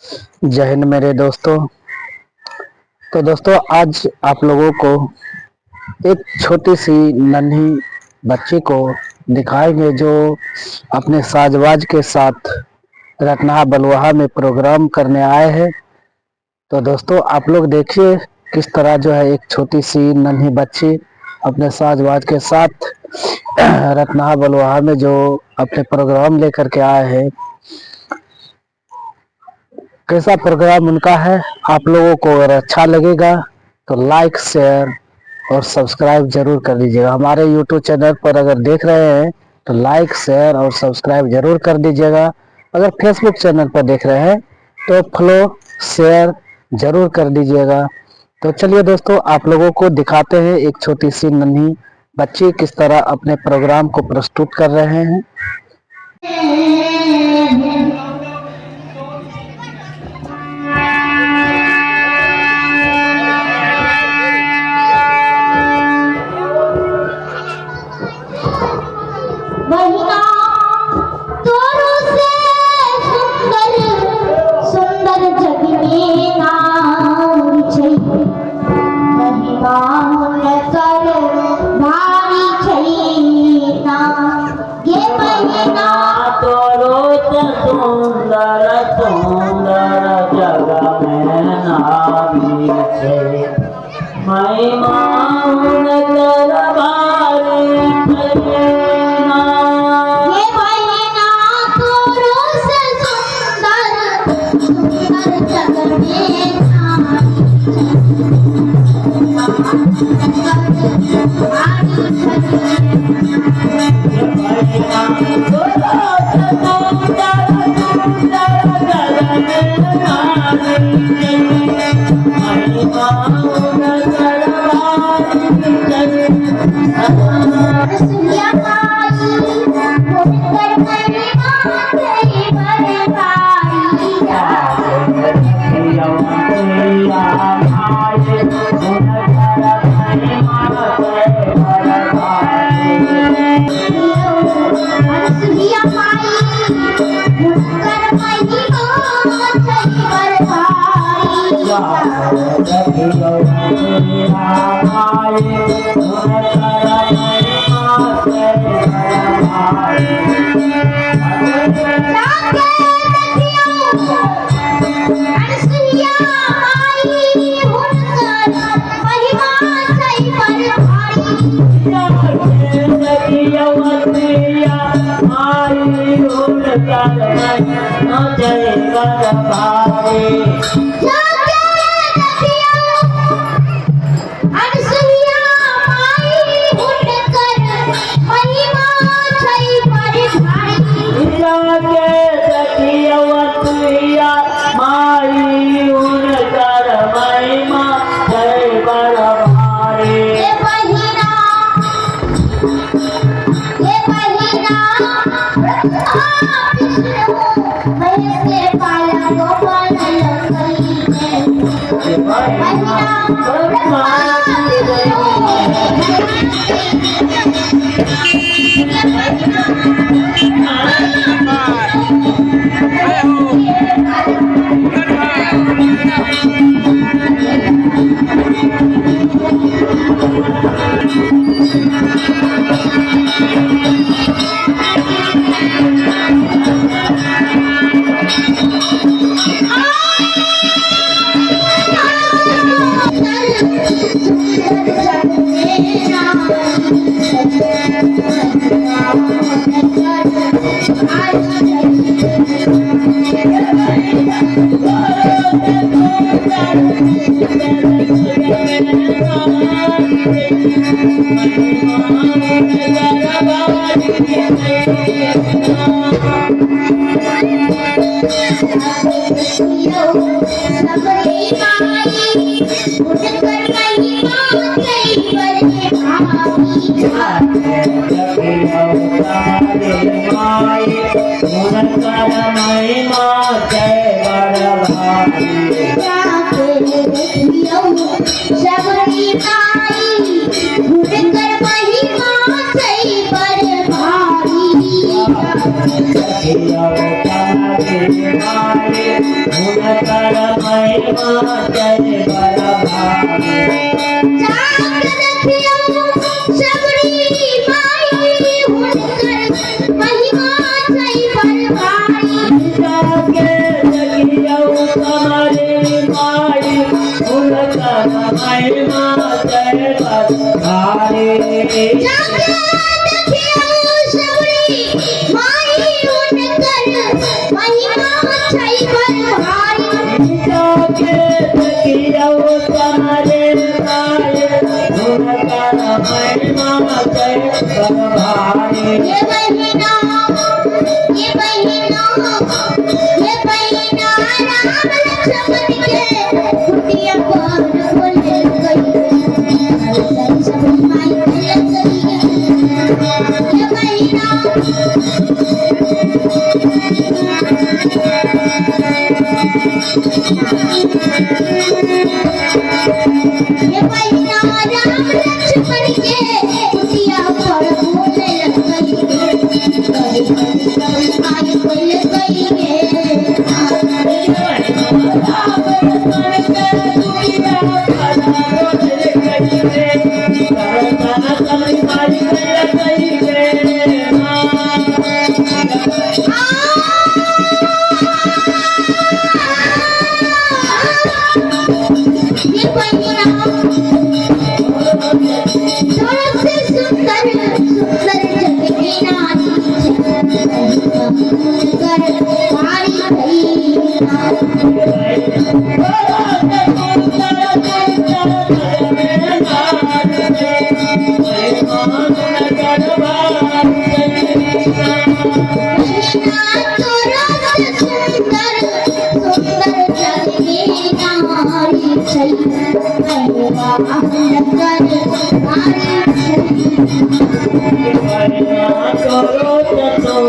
जय हिंद मेरे दोस्तों। तो दोस्तों आज आप लोगों को एक छोटी सी नन्ही बच्ची को दिखाएंगे जो अपने साजवाज के साथ रत्ना बलुहा में प्रोग्राम करने आए हैं। तो दोस्तों आप लोग देखिए किस तरह जो है एक छोटी सी नन्ही बच्ची अपने साजवाज के साथ रत्ना बलुहा में जो अपने प्रोग्राम लेकर के आए हैं। कैसा प्रोग्राम उनका है, आप लोगों को अगर अच्छा लगेगा तो लाइक शेयर और सब्सक्राइब जरूर कर दीजिएगा। हमारे यूट्यूब चैनल पर अगर देख रहे हैं तो लाइक शेयर और सब्सक्राइब जरूर कर दीजिएगा। अगर फेसबुक चैनल पर देख रहे हैं तो फॉलो शेयर जरूर कर दीजिएगा। तो चलिए दोस्तों आप लोगों को दिखाते हैं एक छोटी सी नन्ही बच्ची किस तरह अपने प्रोग्राम को प्रस्तुत कर रहे हैं। कर महिमा जय बलभारी जाग रखियो सबरी माई हुनकर महिमा जय बलभारी जाके जगियो तुम्हारी माई उनकर महिमा जय बलभारी जाग रखियो सबरी माई हुनकर महिमा जय बलभारी जाके जगियो तुम्हारी माई उनकर महिमा जय बलभारी ये बहिना ये बहिना ये बहिना राम लक्ष्मण के कुटिया पर बोल गई सर सब माई बोल गई ये बहिना ये बहिना राम लक्ष्मण के कुटिया पर बोल गई माई बोल गई ये बहिना थोड़ा से सुंदर सुंदर जग की नारी कर भारी भई बहिना थोड़ा से सुंदर सुंदर जग की नारी छई कर भारी भई करो